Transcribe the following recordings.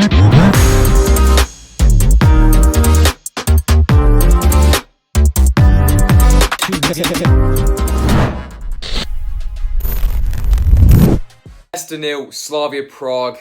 Leicester 0, Slavia Prague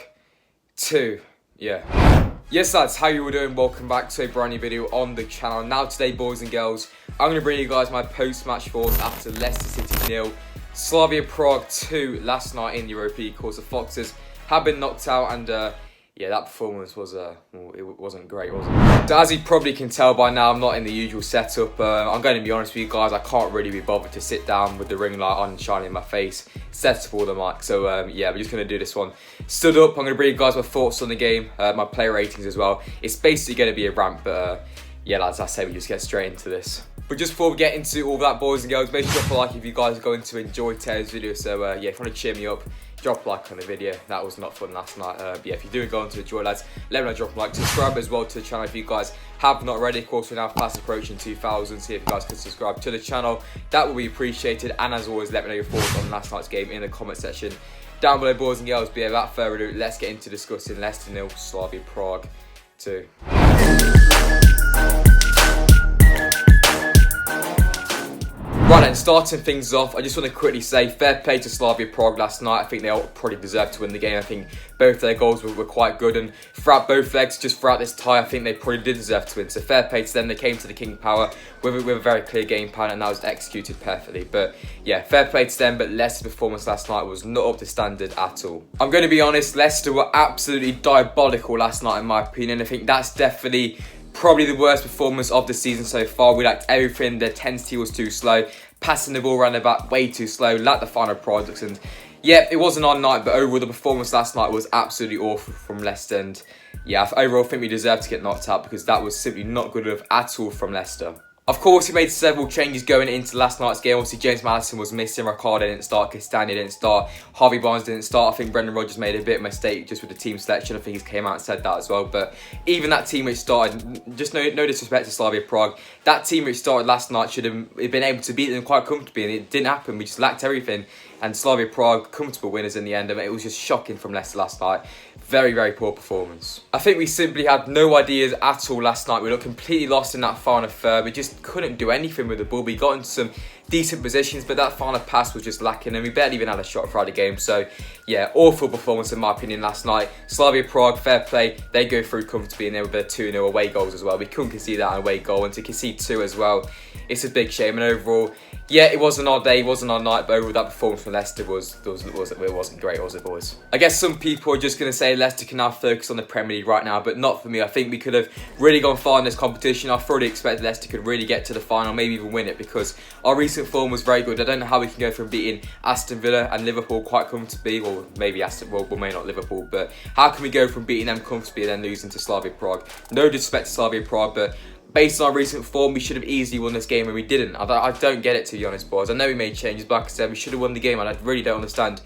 2. Yes lads, how you all doing? Welcome back to a brand new video on the channel. Now today, boys and girls, I'm going to bring you guys my post-match thoughts after Leicester City 0, Slavia Prague 2 last night in the Europa League. Of course, the Foxes have been knocked out, and yeah, that performance was well, it wasn't great, was it? So as you probably can tell by now, I'm not in the usual setup. I'm going to be honest with you guys, I can't really be bothered to sit down with the ring light on shining in my face, set up all the mic. So yeah, we're just going to do this one stood up. I'm going to bring you guys my thoughts on the game, my player ratings as well. It's basically going to be a rant, but yeah lads, I say we just get straight into this. But just before we get into all that, boys and girls, make sure to drop a like if you guys are going to enjoy today's video. So yeah, if you want to cheer me up, drop a like on the video. That was not fun last night. Yeah, if you do go on to enjoy, lads, let me know, drop a like. Subscribe as well to the channel if you guys have not already. Of course, we're now fast approaching 2,000, so if you guys can subscribe to the channel, that will be appreciated. And as always, let me know your thoughts on last night's game in the comment section down below, boys and girls. But yeah, without further ado, let's get into discussing Leicester 0, Slavia Prague 2. Right then, starting things off, I just want to quickly say fair play to Slavia Prague last night. I think they all probably deserved to win the game. I think both their goals were quite good, and throughout both legs, just throughout this tie, I think they probably did deserve to win. So fair play to them. They came to the King Power with a very clear game plan, and that was executed perfectly. But yeah, fair play to them, but Leicester's performance last night was not up to standard at all. I'm going to be honest, Leicester were absolutely diabolical last night in my opinion. I think that's definitely probably the worst performance of the season so far. We lacked everything. Their intensity was too slow. Passing the ball around the back way too slow. Lacked the final products. And yeah, it wasn't our night, but overall the performance last night was absolutely awful from Leicester. And yeah, overall I think we deserved to get knocked out because that was simply not good enough at all from Leicester. Of course, he made several changes going into last night's game. Obviously, James Maddison was missing, Ricardo didn't start, Castagna didn't start, Harvey Barnes didn't start. I think Brendan Rodgers made a bit of a mistake just with the team selection. I think he came out and said that as well. But even that team which started, just no disrespect to Slavia Prague, that team which started last night should have been able to beat them quite comfortably, and it didn't happen. We just lacked everything. And Slavia Prague, comfortable winners in the end. I mean, it was just shocking from Leicester last night. Very, very poor performance. I think we simply had no ideas at all last night. We looked completely lost in that final third. We just couldn't do anything with the ball. We got into some decent positions, but that final pass was just lacking, and we barely even had a shot throughout the game. So yeah, awful performance in my opinion last night. Slavia Prague, fair play. They go through comfortably, and they were their 2-0 away goals as well. We couldn't concede that away goal, and to concede 2 as well, it's a big shame. And overall, yeah, it wasn't our day, it wasn't our night, but overall that performance from Leicester wasn't great, was it, boys? I guess some people are just going to say Leicester can now focus on the Premier League right now, but not for me. I think we could have really gone far in this competition. I thoroughly expected Leicester could really get to the final, maybe even win it, because our recent form was very good. I don't know how we can go from beating Aston Villa and Liverpool quite comfortably, or maybe not Liverpool, but how can we go from beating them comfortably and then losing to Slavia Prague? No disrespect to Slavia Prague, but based on our recent form, we should have easily won this game, and we didn't. I don't get it, to be honest, boys. I know we made changes, but like I said, we should have won the game, and I really don't understand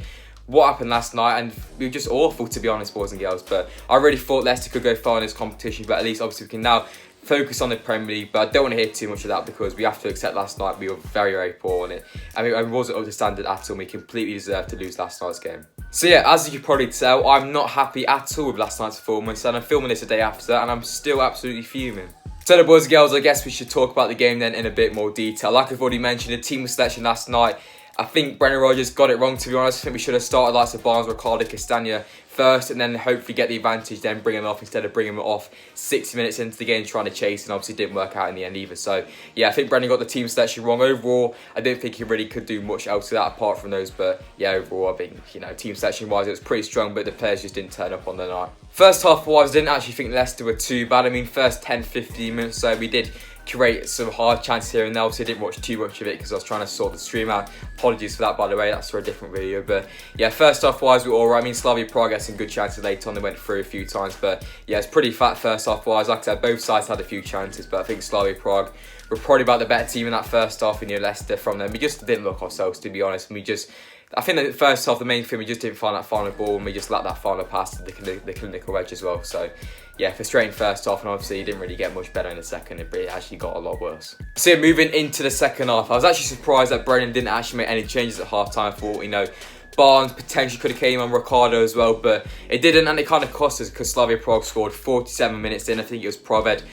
what happened last night, and we were just awful, to be honest, boys and girls. But I really thought Leicester could go far in this competition, but at least obviously we can now focus on the Premier League. But I don't want to hear too much of that, because we have to accept last night we were very, very poor on it. I mean, it wasn't up to standard at all, and we completely deserved to lose last night's game. So yeah, as you can probably tell, I'm not happy at all with last night's performance, and I'm filming this a day after, and I'm still absolutely fuming. So boys and girls, I guess we should talk about the game then in a bit more detail. Like I've already mentioned, the team selection last night, I think Brendan Rodgers got it wrong, to be honest. I think we should have started like Barnes, Ricardo, Castagna first, and then hopefully get the advantage, then bring him off instead of bringing him off 60 minutes into the game trying to chase, and obviously didn't work out in the end either. So yeah, I think Brendan got the team selection wrong. Overall, I don't think he really could do much else to that apart from those. But yeah, overall, I think, you know, team selection wise, it was pretty strong, but the players just didn't turn up on the night. First half wise, I didn't actually think Leicester were too bad. I mean, first 10-15 minutes, so we did create some hard chances here and there. Obviously, I didn't watch too much of it because I was trying to sort the stream out. Apologies for that, by the way. That's for a different video. But yeah, first half wise, we were all right. I mean, Slavia Prague had some good chances later on. They went through a few times, but yeah, it's pretty flat first half wise. Like I said, both sides had a few chances, but I think Slavia Prague were probably about the better team in that first half. And Leicester from them, we just didn't look ourselves, to be honest. And I think the first half, the main thing, we just didn't find that final ball, and we just lacked that final pass to the clinical edge as well. So yeah, frustrating first half, and obviously it didn't really get much better in the second. It actually got a lot worse. So yeah, moving into the second half, I was actually surprised that Brendan didn't actually make any changes at half time. I thought, Barnes potentially could have came on Ricardo as well, but it didn't, and it kind of cost us because Slavia Prague scored 47 minutes in. I think it was Provod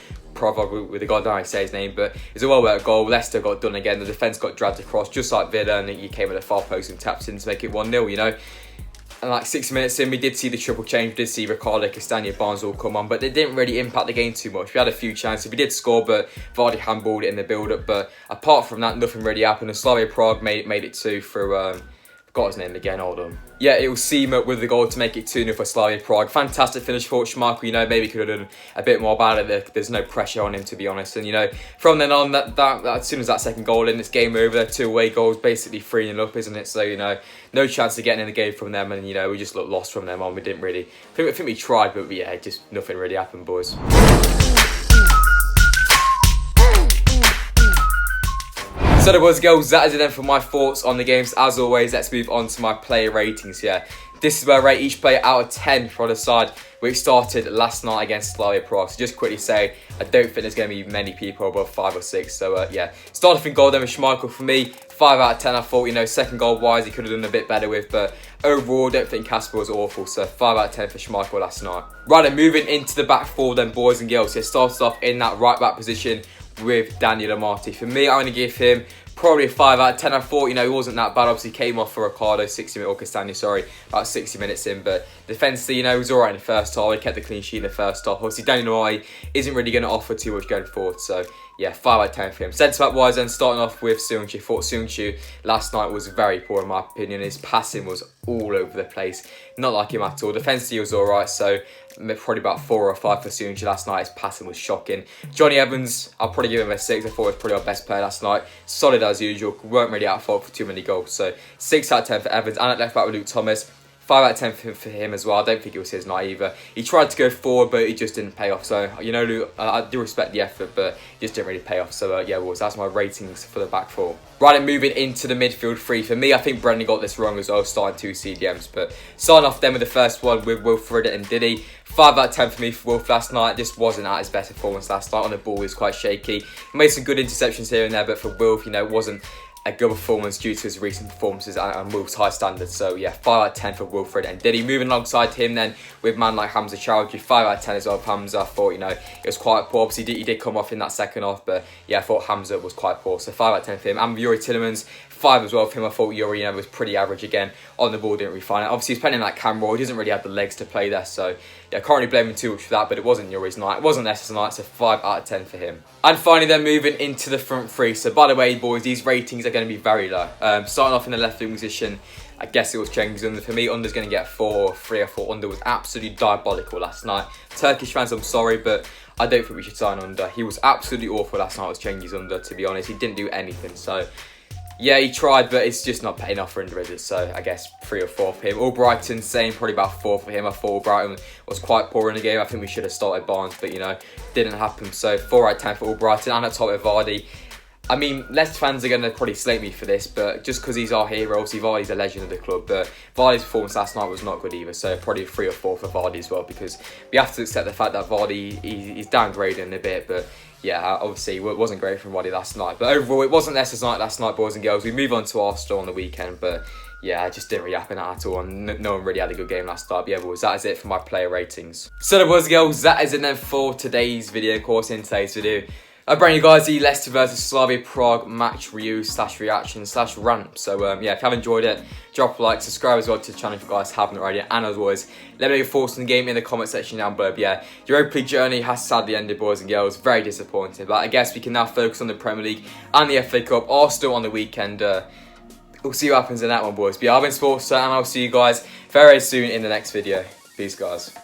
with the goal, I don't know how to say his name, but it's a well-worked goal. Leicester got done again. The defence got dragged across just like Villa, and he came at the far post and tapped in to make it 1-0, you know. And like 60 minutes in, we did see the triple change. We did see Ricardo, Castagna, Barnes all come on, but they didn't really impact the game too much. We had a few chances. We did score, but Vardy handballed it in the build-up. But apart from that, nothing really happened. And Slavia Prague made it 2 through... got his name again, hold on. Yeah, it was Sima with the goal to make it 2-0 for Slavia Prague. Fantastic finish for Schmeichel, you know, maybe could have done a bit more about it. There's no pressure on him, to be honest. And, you know, from then on, that as soon as that second goal in, it's game over. 2 away goals, basically 3-0 up, isn't it? So, you know, no chance of getting in the game from them. And, you know, we just looked lost from them on. We didn't really... I think we tried, but, yeah, just nothing really happened, boys. So there was, girls, that is it then for my thoughts on the games. As always, let's move on to my player ratings here. This is where I rate each player out of 10 for the side, which started last night against Slavia Prague. So just quickly say, I don't think there's going to be many people above 5 or 6. So yeah, starting from goal then with Schmeichel for me, 5 out of 10. I thought, you know, second goal wise, he could have done a bit better with, but overall, don't think Casper was awful. So 5 out of 10 for Schmeichel last night. Right, then moving into the back four then, boys and girls. So it started off in that right back position with Daniel Amati. For me, I'm going to give him probably a 5 out of 10. I thought, you know, he wasn't that bad. Obviously, came off for Ricardo, 60 minutes, or Castagna, sorry, about 60 minutes in. But defensively, you know, he was all right in the first half. He kept the clean sheet in the first half. Obviously, Daniel Amati isn't really going to offer too much going forward. So, yeah, 5 out of 10 for him. Centre-back wise, then starting off with Seungchu. Thought Seungchu last night was very poor in my opinion. His passing was all over the place. Not like him at all. Defensively, he was all right. So, probably about 4 or 5 for Seungchu last night. His passing was shocking. Johnny Evans, I'll probably give him a 6. I thought he was probably our best player last night. Solid as usual. Weren't really out of fault for too many goals. So 6 out of 10 for Evans. And at left back with Luke Thomas, 5 out of 10 for him as well. I don't think it was his night either. He tried to go forward, but it just didn't pay off. So, you know, Luke, I do respect the effort, but it just didn't really pay off. So, yeah, well, that's my ratings for the back four. Right, and moving into the midfield three. For me, I think Brendan got this wrong as well, starting 2 CDMs. But starting off then with the first one with Wilfred and Diddy. 5 out of 10 for me for Wilf last night. This wasn't at his best performance last night. On the ball, he was quite shaky. He made some good interceptions here and there, but for Wilf, you know, it wasn't a good performance due to his recent performances and Wilf's high standards. So yeah, 5 out of 10 for Wilfred and Diddy. Moving alongside him then with man like Hamza Chowdhury, 5 out of 10 as well for Hamza. I thought, you know, it was quite poor. Obviously, he did come off in that second half, but yeah, I thought Hamza was quite poor. So 5 out of 10 for him. And Yuri Tillemans, 5 as well for him. I thought Yuri, you know, was pretty average again. On the ball, didn't really find it. Obviously, he's playing in that camera. He doesn't really have the legs to play there. So yeah, I can't really blame him too much for that, but it wasn't Yuri's night. It wasn't Leicester's night, so 5 out of 10 for him. And finally, then moving into the front three. So by the way, boys, these ratings are going to be very low. Starting off in the left wing position, I guess it was Cengiz Under. For me, Under's going to get 3 or 4. Under was absolutely diabolical last night. Turkish fans, I'm sorry, but I don't think we should sign Under. He was absolutely awful last night, was Cengiz Under, to be honest. He didn't do anything, so yeah, he tried, but it's just not paying off for Under, is it? So I guess 3 or 4 for him. Albrighton, same, probably about 4 for him. I thought Albrighton was quite poor in the game. I think we should have started Barnes, but you know, didn't happen. So 4 out of 10 for Albrighton. And at top with Vardy. I mean, Leicester fans are going to probably slate me for this, but just because he's our hero, obviously Vardy's a legend of the club, but Vardy's performance last night was not good either, so probably 3 or 4 for Vardy as well, because we have to accept the fact that Vardy, he's downgrading a bit, but yeah, obviously it wasn't great from Vardy last night. But overall, it wasn't Leicester's night last night, boys and girls. We move on to Arsenal on the weekend, but yeah, it just didn't really happen at all, and no one really had a good game last night. But yeah, boys, that is it for my player ratings. So there was, girls, that is it then for today's video, of course, in today's video. I bring you guys the Leicester versus Slavia Prague match review / reaction / rant. So yeah, if you have enjoyed it, drop a like, subscribe as well to the channel if you guys haven't already. And as always, let me know your thoughts on the game in the comment section down below. But yeah, your Europa League journey has sadly ended, boys and girls. Very disappointing. But I guess we can now focus on the Premier League and the FA Cup. Arsenal on the weekend. We'll see what happens in that one, boys. But yeah, I've been Sportsa, and I'll see you guys very soon in the next video. Peace, guys.